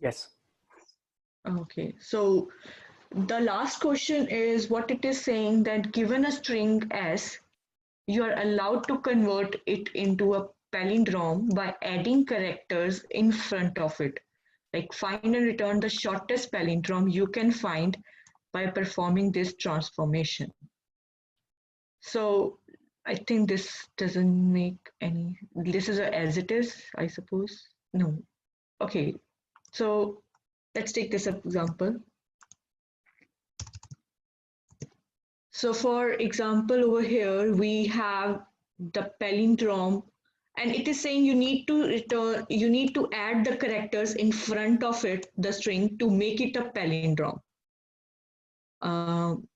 Yes. Okay, so the last question is what it is saying that given a string S, you are allowed to convert it into a palindrome by adding characters in front of it. Like find and return the shortest palindrome you can find by performing this transformation. So I think this doesn't make any, this is as it is, I suppose. No. Okay, so let's take this example. So for example, over here, we have the palindrome and it is saying you need to add the characters in front of it, the string, to make it a palindrome. Um,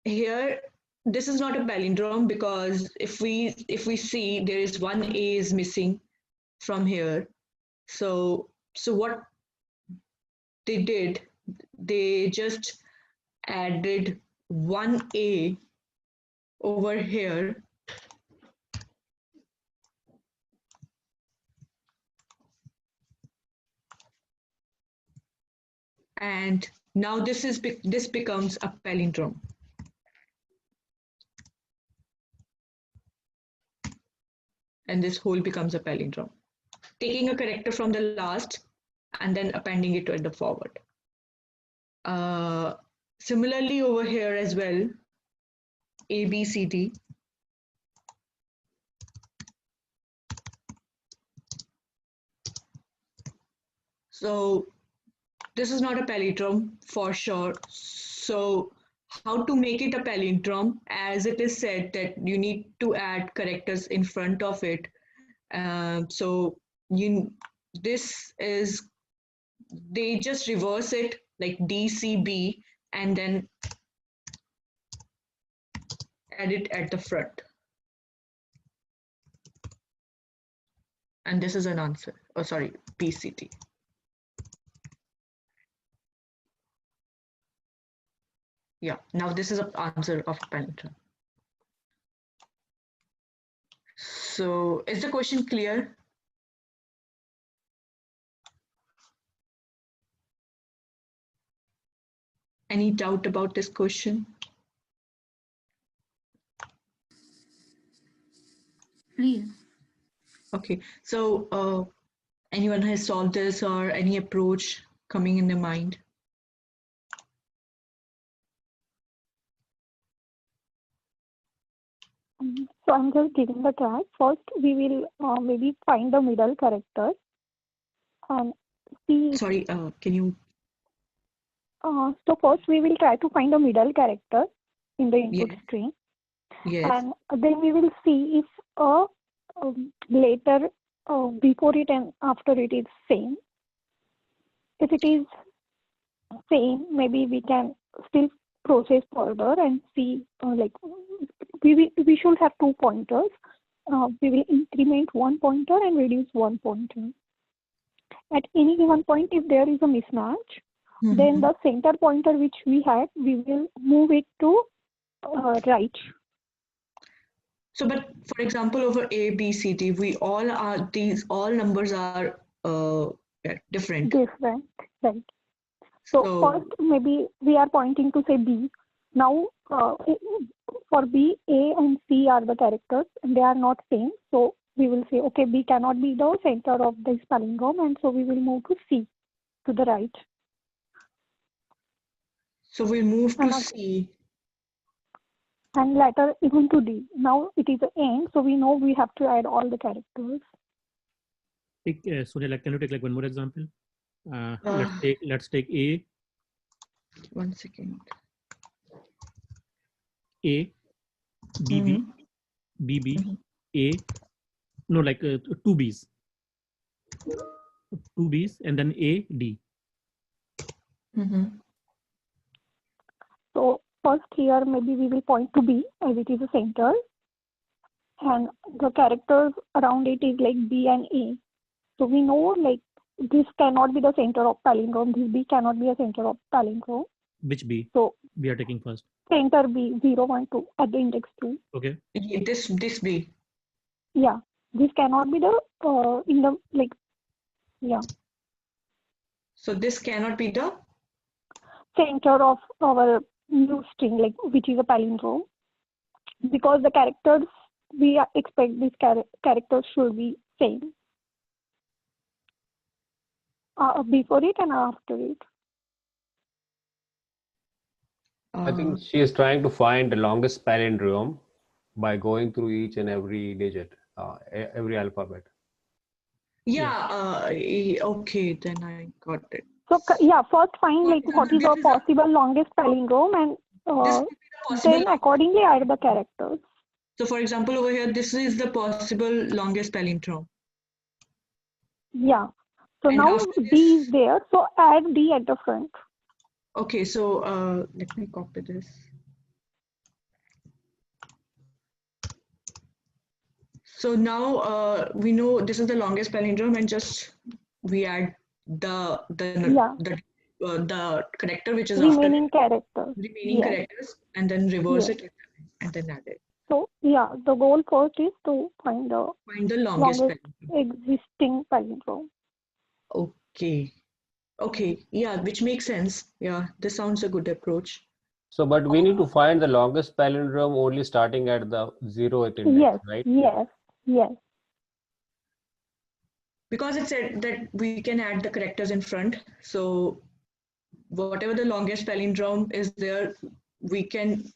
Here, this is not a palindrome because if we see there is one A is missing from here. So what they did, they just added one A over here and now this becomes a palindrome. And this whole becomes a palindrome. Taking a character from the last and then appending it at the forward. Similarly over here as well, A, B, C, D. So this is not a palindrome for sure. So how to make it a palindrome, as it is said that you need to add characters in front of it. So this is, they just reverse it like DCB and then add it at the front. And this is an answer. Oh, sorry, PCT. Yeah, now this is an answer of palindrome. So is the question clear? Any doubt about this question? Clear. Okay, so anyone has solved this or any approach coming in their mind? So I'm just giving the try. First, we will maybe find the middle character and see. Sorry, can you? So first, we will try to find the middle character in the input string, Yes. and then we will see if later before it and after it is same. If it is same, maybe we can still process further and see like we should have 2 pointers. We will increment 1 pointer and reduce 1 pointer. At any given point, if there is a mismatch, then the center pointer which we had, we will move it to right. So, but for example, over A, B, C, D, we all are, these all numbers are different. Different, right. So first, maybe we are pointing to say B. Now, for B, A and C are the characters, and they are not same. So we will say, okay, B cannot be the center of this palindrome, and so we will move to C, to the right. So we'll move to C. And later even to D. Now it is the end, so we know we have to add all the characters. So like, can you take like one more example? Let's take A. 1 second. A, BB, BB, A. No, like 2 B's. 2 B's and then A, D. So first here maybe we will point to B as it is a center, and the characters around it is like B and A. So we know like this cannot be the center of palindrome. This B cannot be a center of palindrome. Which B? So we are taking first. Center B 0, 1, 2 at the index 2. Okay. This B. Yeah, this cannot be the in the like, yeah. So this cannot be the center of our new string, like which is a palindrome, because the characters we expect these characters should be same before it and after it. I think she is trying to find the longest palindrome by going through each and every digit, every alphabet. yeah, okay, then I got it. So yeah, first find like For what is example, the this is possible longest palindrome, and this could be the possible. then accordingly add the characters. So for example, over here, this is the possible longest palindrome. Yeah. So And now after D this- is there, so add D at the front. Okay, so let me copy this. So now we know this is the longest palindrome, and just we add the Yeah. the character which is after Remaining characters. remaining Yes. characters, and then reverse Yes. it and then add it. So yeah, the goal first is to find the Find the longest longest palindrome. existing palindrome. Okay. Okay. Yeah, which makes sense. Yeah, this sounds a good approach. So, but we need to find the longest palindrome only starting at the 0th index, Yes. right? Yes. Yes. Because it said that we can add the characters in front. So whatever the longest palindrome is there, we can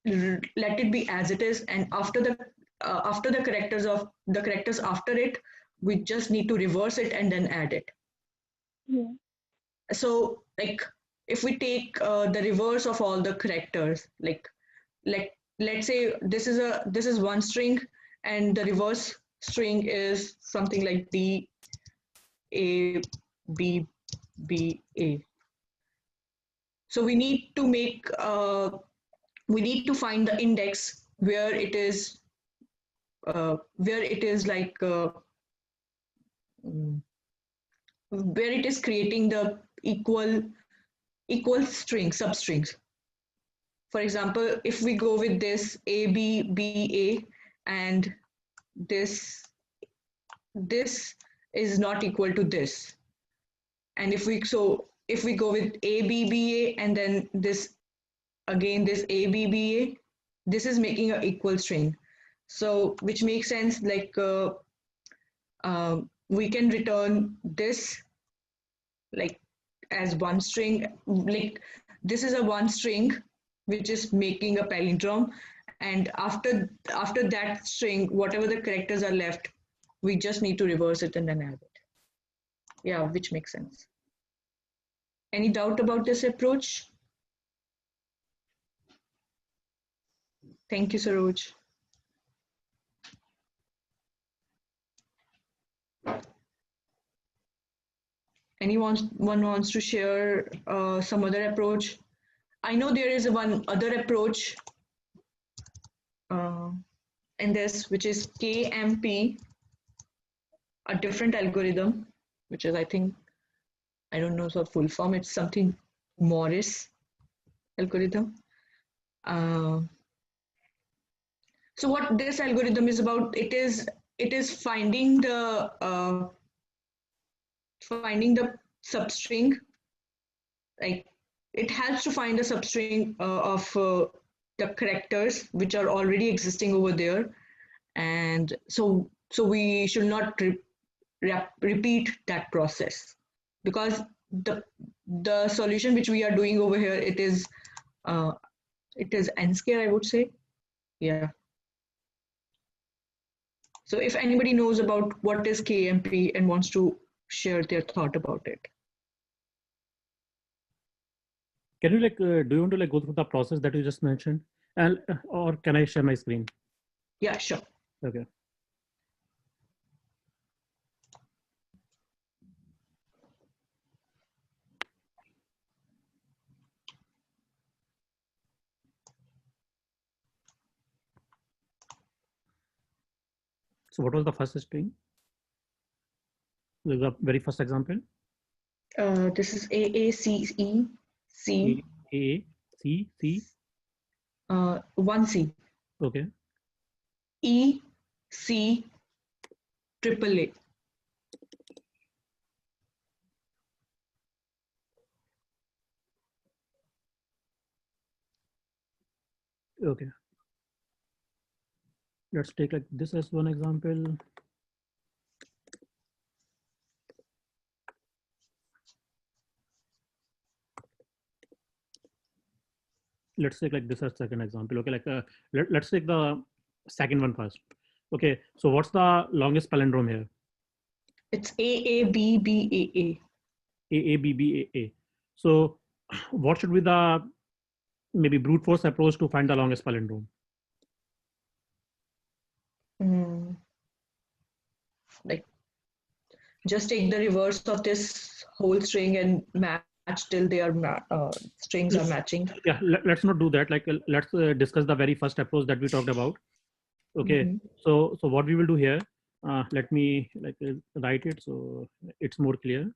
let it be as it is, and after the characters after it, we just need to reverse it and then add it. Yeah. So like if we take the reverse of all the characters, like let's say this is one string, and the reverse string is something like D A B B A. So we need to find the index where it is like where it is creating the equal substrings. For example, if we go with this A B B A, and this is not equal to this, and if we go with A B B A, and then this again this A B B A, this is making an equal string. So which makes sense, like we can return this like as one string, like this is a one string which is making a palindrome, and after that string, whatever the characters are left, we just need to reverse it and then add it. Yeah, which makes sense. Any doubt about this approach? Thank you, Saroj. Anyone wants to share some other approach? I know there is one other approach in this, which is KMP, a different algorithm, which is, I think, I don't know the full form. It's something Morris algorithm. So what this algorithm is about, it is finding the substring. Like it helps to find the substring of the characters which are already existing over there, and so we should not repeat that process, because the solution which we are doing over here, it is n-square, I would say. Yeah. So if anybody knows about what is KMP and wants to share their thought about it. Can you do you want to go through the process that you just mentioned, and or can I share my screen? Yeah, sure. Okay. So what was the first string? The very first example. This is AACE C. A C C. 1C. Okay. E C triple A. Okay. Let's take like this as one example. Let's take like this as second example. Okay, like let's take the second one first. Okay, so what's the longest palindrome here? It's AABBAA. AABBAA. So what should be the maybe brute force approach to find the longest palindrome? Like, just take the reverse of this whole string and match till their strings are matching. Yeah, let's not do that. Like let's discuss the very first approach that we talked about. Okay, so what we will do here, let me like write it so it's more clear.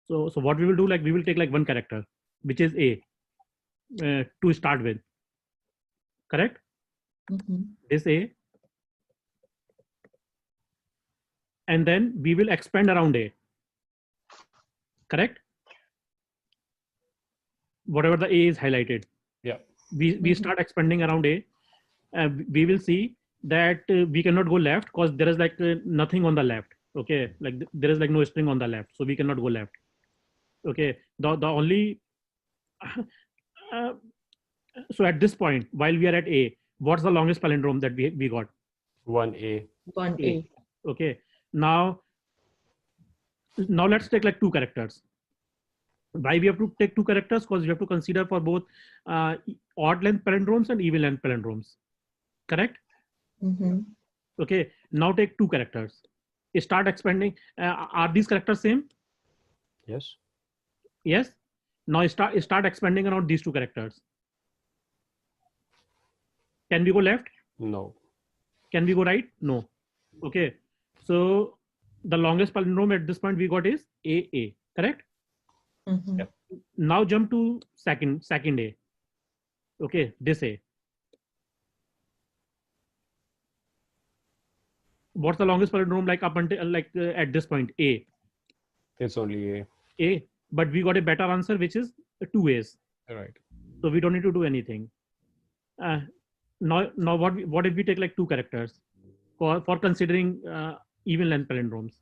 So what we will do, like we will take like one character, which is A, to start with. Correct? This A, and then we will expand around A. Correct? Whatever the A is highlighted. Yeah. We start expanding around A. We will see that we cannot go left because there is like nothing on the left. Okay, like there is like no string on the left, so we cannot go left. Okay, the only so at this point, while we are at A, what's the longest palindrome that we got? 1A. 1A. Okay, now let's take like two characters. Why we have to take two characters? Because we have to consider for both odd length palindromes and even length palindromes. Correct? Okay, now take two characters. Start expanding. Are these characters same? Yes. Yes. Now start expanding around these two characters. Can we go left? No. Can we go right? No. Okay. So the longest palindrome at this point we got is AA. Correct? Yep. Now jump to second A. Okay, this A. What's the longest palindrome like up until like at this point? A. It's only A. A. But we got a better answer, which is two A's. Right. So we don't need to do anything. Now what if we take like two characters for considering even length palindromes?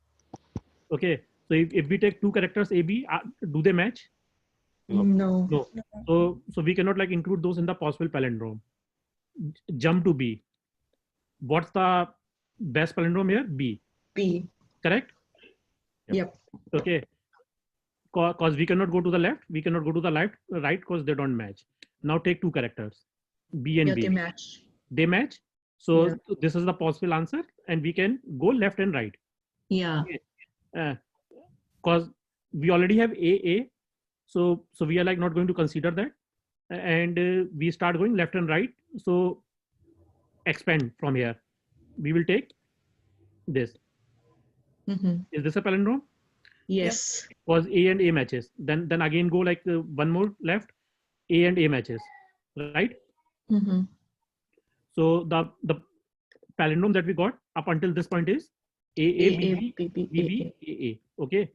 Okay, so if we take two characters AB, do they match? No. So we cannot like include those in the possible palindrome. Jump to B. What's the best palindrome here? B. B. Correct? Yep. Okay. Because we cannot go to the left, we cannot go to the right because they don't match. Now take two characters, B and B. They match. They match. So this is the possible answer, and we can go left and right. Yeah. Because we already have AA, so we are like not going to consider that, and we start going left and right. So expand from here. We will take this. Is this a palindrome? Yes. Because A and A matches. Then again go like one more left. A and A matches, right? So the palindrome that we got up until this point is AA. Okay,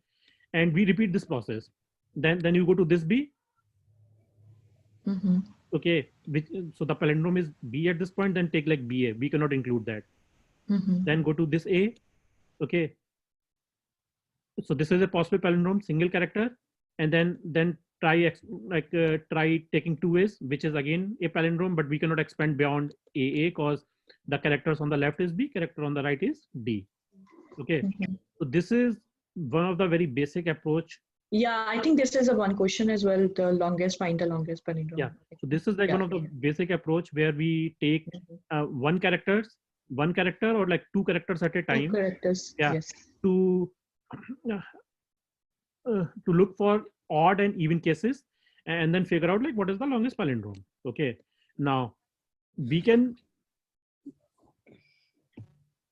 and we repeat this process. Then you go to this B. Okay, so the palindrome is B at this point. Then take like BA. We cannot include that. Then go to this A. Okay. So this is a possible palindrome, single character, and then try taking two A's, which is again a palindrome, but we cannot expand beyond AA because the characters on the left is B, character on the right is D. Okay, so this is one of the very basic approach. Yeah, I think this is a one question as well. Find the longest palindrome. Yeah, so this is like one of the basic approach where we take one character or like two characters at a time. Two characters. Yeah, yes. To look for odd and even cases and then figure out like what is the longest palindrome. Okay, now we can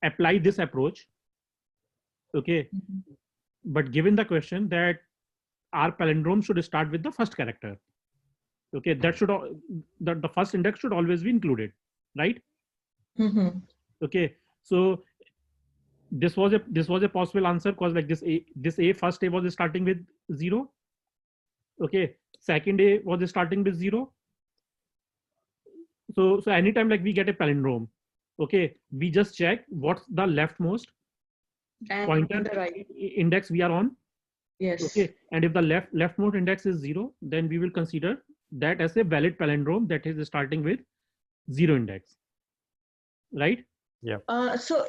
apply this approach. Okay, but given the question that our palindrome should start with the first character. Okay, that should the first index should always be included, right? Okay, so this was a possible answer because like this A first A was starting with 0. Okay, second A was starting with 0. so anytime like we get a palindrome, okay, we just check what's the leftmost And pointer the right. index we are on. Yes. Okay, and if the leftmost index is 0, then we will consider that as a valid palindrome that is starting with 0 index, right? So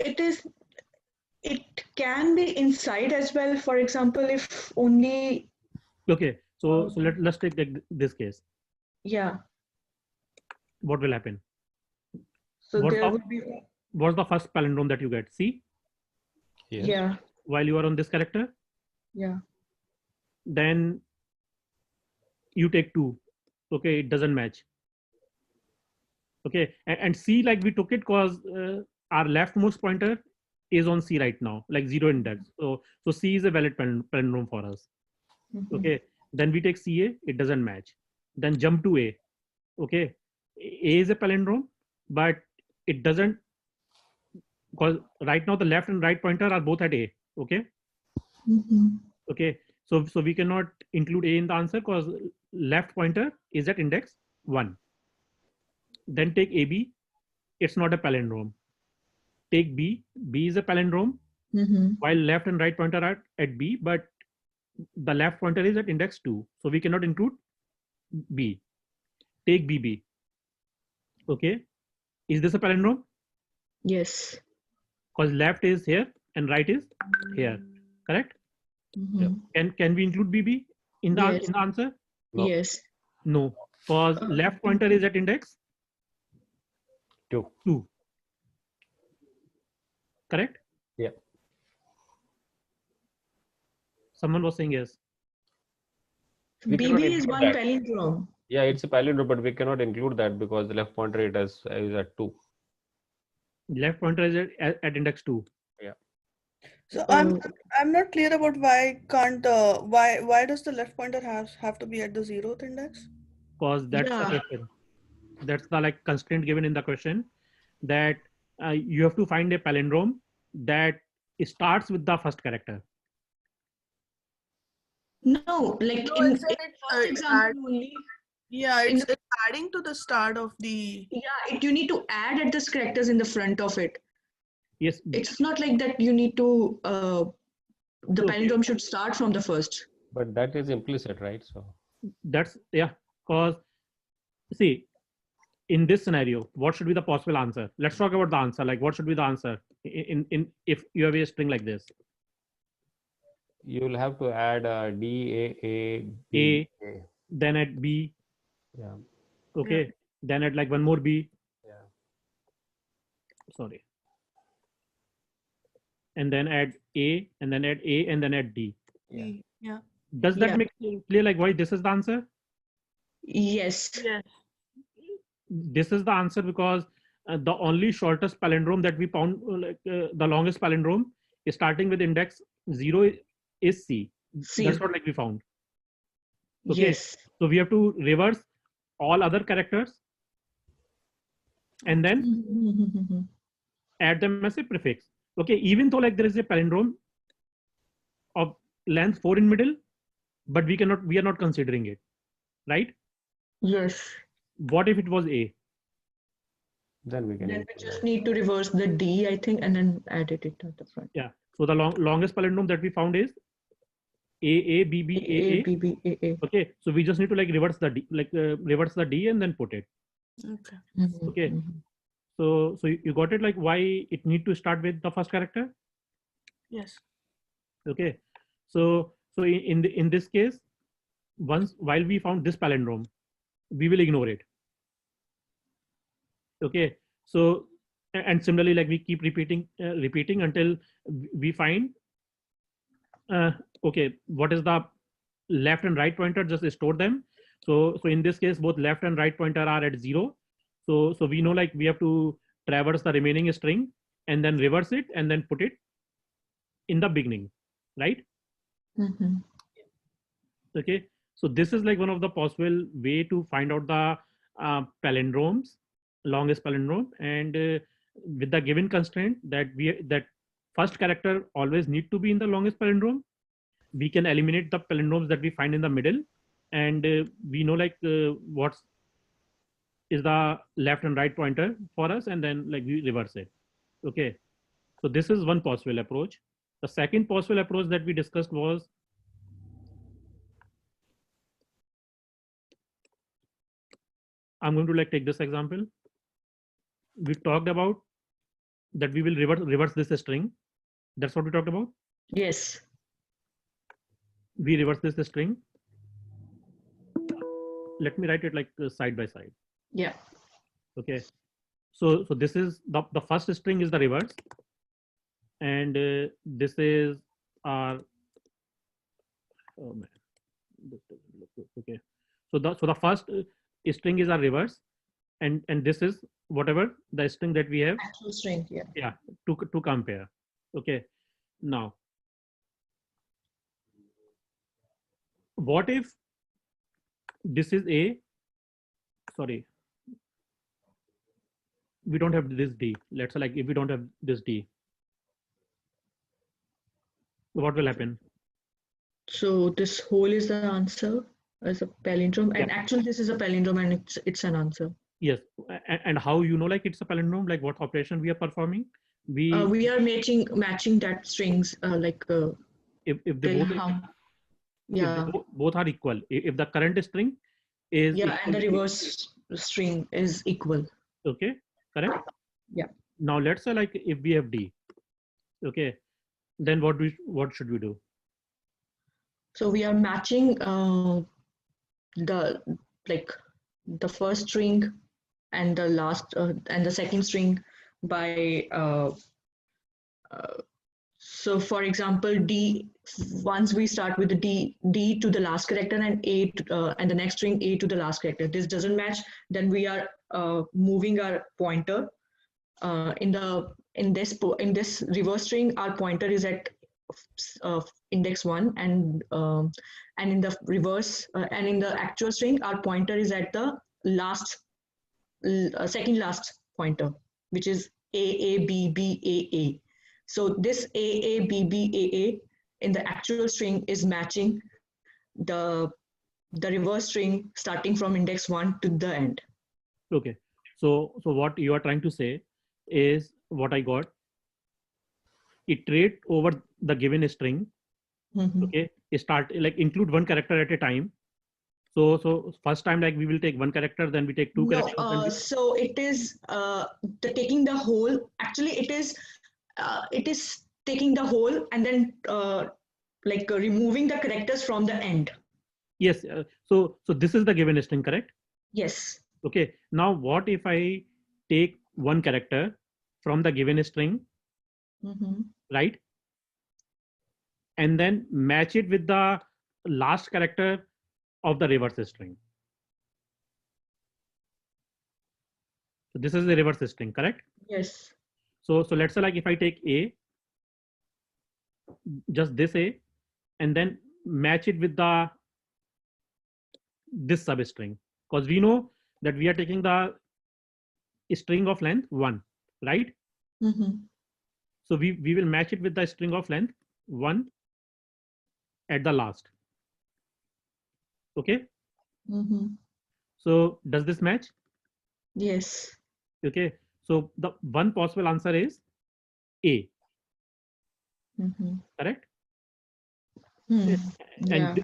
it can be inside as well. For example, if only. Okay, so let's take this case. Yeah. What will happen? So What's there the, would be. what's the first palindrome that you get? C? Yes. Yeah. While you are on this character, Yeah. then you take 2. Okay, it doesn't match. Okay, and C, like we took it because our leftmost pointer is on C right now, like 0 index. So C is a valid palindrome for us. Okay, then we take CA, it doesn't match. Then jump to A. Okay, A is a palindrome, but it doesn't, because right now the left and right pointer are both at A. Okay. Okay, so we cannot include A in the answer because left pointer is at index 1. Then take AB, it's not a palindrome. Take B, B is a palindrome, while left and right pointer are at B, but the left pointer is at index 2, so we cannot include B. Take BB. Okay, is this a palindrome? Yes. Because left is here and right is here, correct? Can we include BB in the Yes. in the answer? No. Yes. No, because left pointer is at index 2. Correct? Yeah. Someone was saying yes. We cannot BB is include one that. palindrome. Yeah, it's a palindrome, but we cannot include that because the left pointer is at 2. Left pointer is at index 2. So I'm not clear about why can't why does the left pointer have to be at the 0th index? Because that's the Yeah. question. That's the like constraint given in the question, that you have to find a palindrome that starts with the first character. No, like No, in it said first example only. Yeah, In it's adding to the start of the. Yeah, you need to add at the characters in the front of it. Yes. It's not like that you need to. The Okay. palindrome should start from the first. But that is implicit, right? So That's because see, in this scenario, what should be the possible answer? Let's talk about the answer. Like, what should be the answer in if you have a string like this? you'll have to add D, A, B, A. Then at B. Yeah. Okay. Then at like one more B. Yeah. Sorry. And then add A, and then add A, and then add D. Yeah. Does that Yeah. make it clear like why this is the answer? Yes. Yes. This is the answer because the only shortest palindrome that we found, the longest palindrome is starting with index 0 is C. C. That's what like we found. Okay. Yes. So we have to reverse all other characters and then add them as a prefix. Okay, even though like there is a palindrome of length 4 in middle, but we are not considering it, right? Yes. What if it was A? Then we can. Then we just need to reverse the D, I think, and then add it at the front. Yeah. So the longest palindrome that we found is A B B A. B B A. Okay. So we just need to like reverse the D, reverse the D and then put it. Okay. Okay. So you got it, like why it need to start with the first character? Yes. Okay. So in this case, while we found this palindrome, we will ignore it. Okay. So and similarly, like we keep repeating until we find okay, what is the left and right pointer, just store them. So in this case, both left and right pointer are at 0. So we know like we have to traverse the remaining string and then reverse it and then put it in the beginning, right? Okay. So this is like one of the possible way to find out the palindromes, longest palindrome, and with the given constraint that first character always need to be in the longest palindrome, we can eliminate the palindromes that we find in the middle, and we know like what's is the left and right pointer for us, and then like we reverse it. Okay, so this is one possible approach. The second possible approach that we discussed was I'm going to like take this example. We talked about that we will reverse this string. That's what we talked about. Yes. We reverse this string. Let me write it like side by side. Yeah. Okay. So this is the first string is the reverse, and this is our. Oh man, this doesn't look good. Okay. So the first string is our reverse, and this is whatever the string that we have. Actual string. Yeah. Yeah. To compare. Okay. Now, what if this is a, sorry, we don't have this D. Let's say like if we don't have this D, what will happen? So this whole is the answer as a palindrome, and Yeah. actually this is a palindrome, and it's an answer. Yes. And how you know like it's a palindrome, like what operation we are performing? We We are matching that strings if they till both how. if Yeah. they both are equal, if the current string is Yeah, and the equal to- reverse string is equal. okay, correct. Yeah. Now let's say like if we have D, okay, then what should we do? So we are matching the first string and the last and the second string by so for example D, once we start with the D to the last character and A and the next string A to the last character, this doesn't match, then we are moving our pointer in this reverse string. Our pointer is at index 1, and in the reverse and in the actual string our pointer is at the last second last pointer, which is AABBAA. So this AABBAA in the actual string is matching the reverse string starting from index 1 to the end. Okay. So what you are trying to say is what I got. Iterate over the given string. Mhm. Okay. Start like include one character at a time. So first time like we will take one character, then we take two No, characters. Then so it is taking the whole. Actually, it is taking the whole and then removing the characters from the end. yes. So this is the given string, correct? Yes. Okay. Now what if I take one character from the given string, Mm-hmm. right? And then match it with the last character of the reverse string. So this is the reverse string, correct? Yes. So let's say like if I take A, just this A, and then match it with this substring, because we know that we are taking the string of length 1, right? Mm-hmm. So we will match it with the string of length 1 at the last. Okay. Mm-hmm. So does this match? Yes. Okay. So the one possible answer is A. Mm-hmm. Correct. Yeah.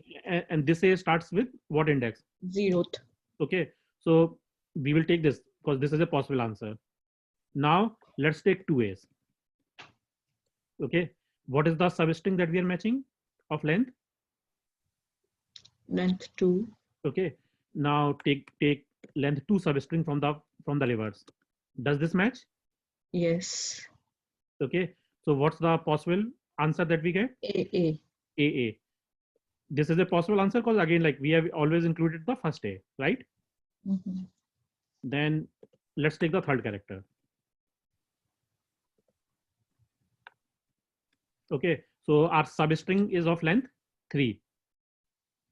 And this A starts with what index? 0th. Okay. So we will take this because this is a possible answer. Now let's take 2 A's. Okay. What is the substring that we are matching of length? Length 2. Okay. Now take length 2 substring from the reverse. Does this match? Yes. Okay. So what's the possible answer that we get? AA. AA. This is a possible answer because again, like we have always included the first A, right? Mm-hmm. Then let's take the third character. Okay. So our substring is of length 3,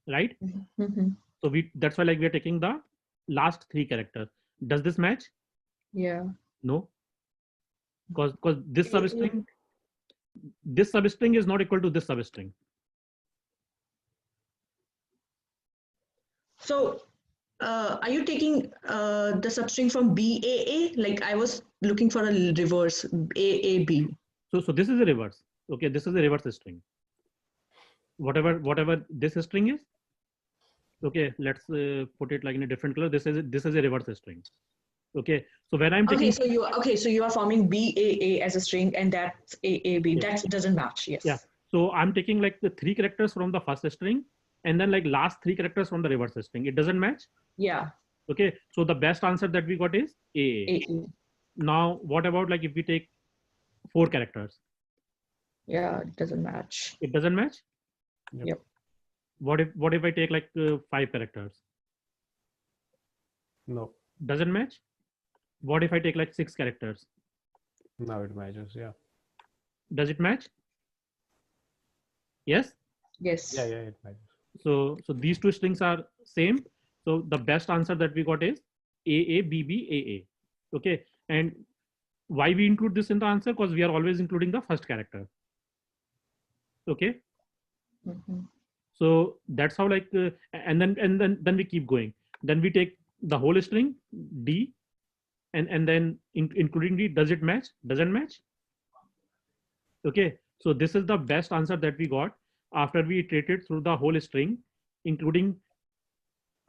right? Mm-hmm. So that's why like we are taking the last 3 characters. Does this match? Yeah. No. Because this substring is not equal to this substring. So Are you taking the substring from BAA? Like I was looking for a reverse AAB. So this is a reverse. Okay, this is a reverse string. Whatever this string is. Okay, let's put it like in a different color. This is a reverse string. Okay, so when I'm taking So you are forming BAA as a string and that's AAB. Yeah. That doesn't match. Yes. Yeah, so I'm taking like the 3 characters from the first string and then like last 3 characters from the reverse string. It doesn't match. Yeah. Okay, so the best answer that we got is AA. AA. Now what about like if we take 4 characters? Yeah, it doesn't match. It doesn't match. Yep. What if I take like 5 characters? No. Doesn't match. What if I take like 6 characters? Now it matches. Yeah. Does it match? Yes. Yes. Yeah, it matches. So these 2 strings are same. So the best answer that we got is AA, BB, AA. Okay, and why we include this in the answer? Because we are always including the first character. Okay. Mhm. So that's how like and then we keep going. Then we take the whole string D, and then including D. Does it match? Doesn't match. Okay, so this is the best answer that we got after we iterated through the whole string, including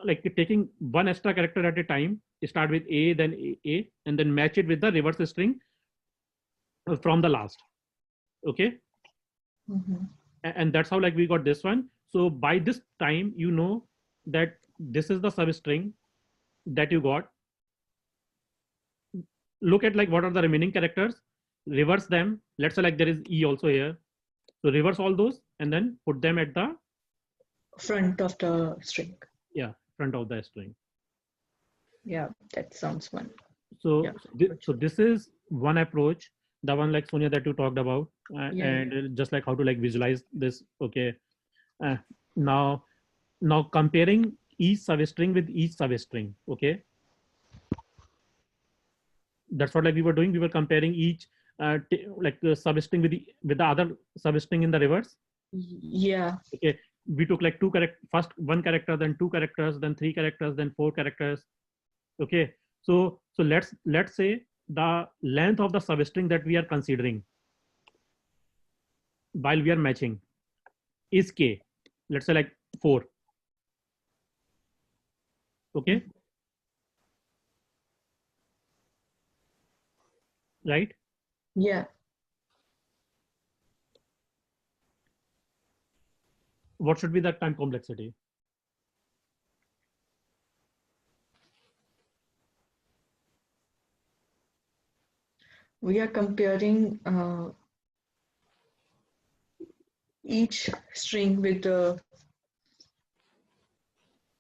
like taking one extra character at a time. Start with A, then A, and then match it with the reverse string from the last. Okay. Mhm. And that's how like we got this one. So by this time, you know that this is the substring that you got. Look at like what are the remaining characters, reverse them. Let's say like there is E also here. So reverse all those and then put them at the Front of the string. front of the string. Yeah, that sounds fun. So, Yeah, so this is one approach, the one like Sonia that you talked about, Yeah. and just like how to like visualize this. Okay, now comparing each substring with each substring. Okay, that's what like we were doing. We were comparing each substring with the other substring in the reverse. Yeah. Okay, we took like first 1 character, then 2 characters, then 3 characters, then 4 characters. Okay, so let's say the length of the substring that we are considering while we are matching is K. Let's say like 4. Okay, right? Yeah. What should be that time complexity? We are comparing each string with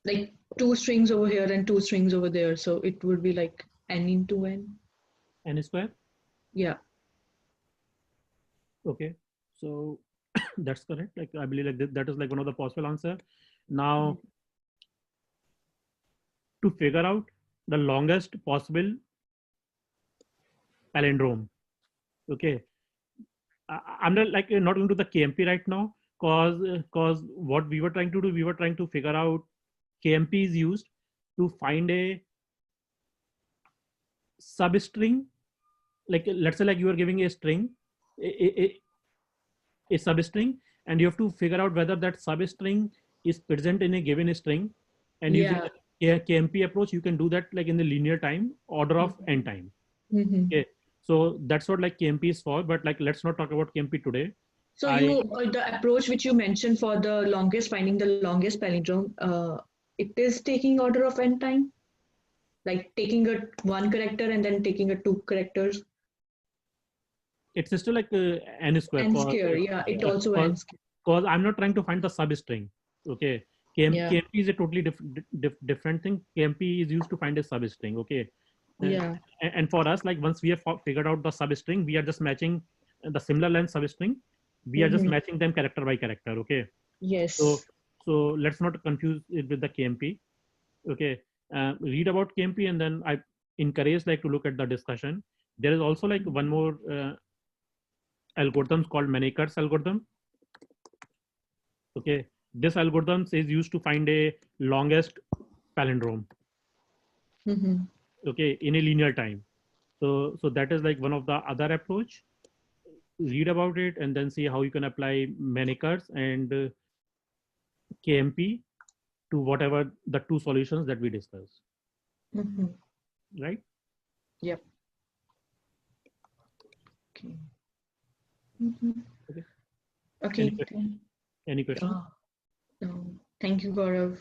like 2 strings over here and 2 strings over there. So it would be like n into n. N square. Yeah. Okay, so that's correct. Like I believe like that is like one of the possible answer. Now to figure out the longest possible palindrome. Okay, I'm not like not into the KMP right now, cause what we were trying to do, we were trying to figure out KMP is used to find a substring. Like let's say like you are giving a string, a substring, and you have to figure out whether that substring is present in a given string. And using a KMP approach, you can do that like in the linear time, order of n time. Mm-hmm. Okay, so that's what like KMP is for. But like let's not talk about KMP today. So the approach which you mentioned for the longest, finding the longest palindrome, it is taking order of n time, like taking a 1 character and then taking a 2 characters. It's still like n square. N square, yeah, it also n square. Because I'm not trying to find the substring. Okay, KMP is a totally different thing. KMP is used to find a substring. Okay. Yeah. And for us, like once we have figured out the substring, we are just matching the similar length substring. We are just matching them character by character. Okay. Yes. So let's not confuse it with the KMP. Okay. Read about KMP and then I encourage like to look at the discussion. There is also like one more algorithm called Maneker's algorithm. Okay. This algorithm is used to find a longest palindrome. okay, in a linear time. So that is like one of the other approach. Read about it and then see how you can apply Manikers and KMP to whatever the two solutions that we discussed. Right? Yep. Okay. Okay. Okay. Any question? No. Thank you, Gaurav.